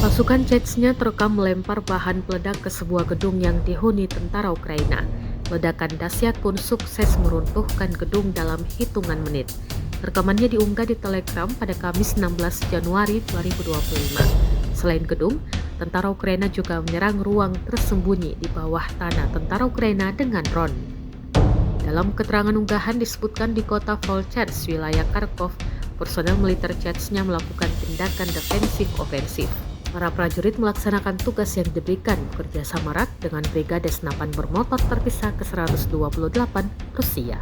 Pasukan Chechnya terekam melempar bahan peledak ke sebuah gedung yang dihuni tentara Ukraina. Ledakan dahsyat pun sukses meruntuhkan gedung dalam hitungan menit. Rekamannya diunggah di Telegram pada Kamis 16 Januari 2025. Selain gedung, tentara Ukraina juga menyerang ruang tersembunyi di bawah tanah tentara Ukraina dengan drone. Dalam keterangan unggahan disebutkan di kota Volchans, wilayah Kharkov, personel militer Chechnya melakukan tindakan defensif ofensif. Para prajurit melaksanakan tugas yang diberikan bekerja sama erat dengan Brigade Senapan Bermotor Terpisah ke-128 Rusia.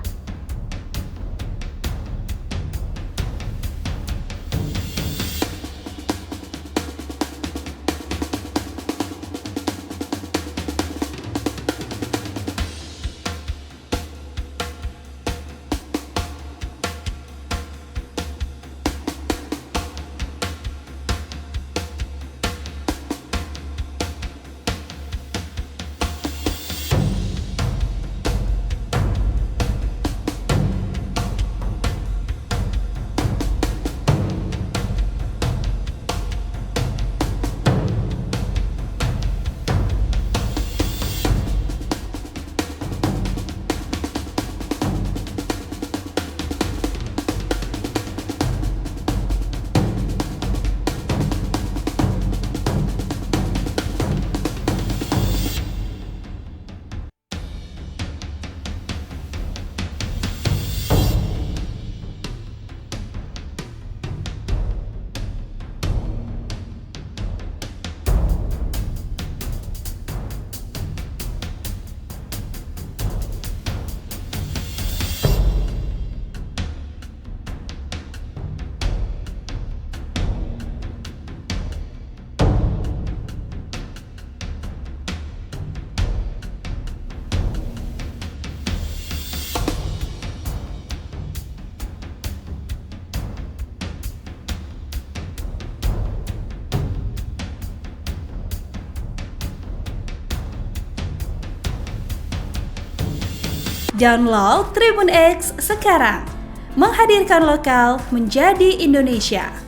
Download Tribun X sekarang, menghadirkan lokal menjadi Indonesia.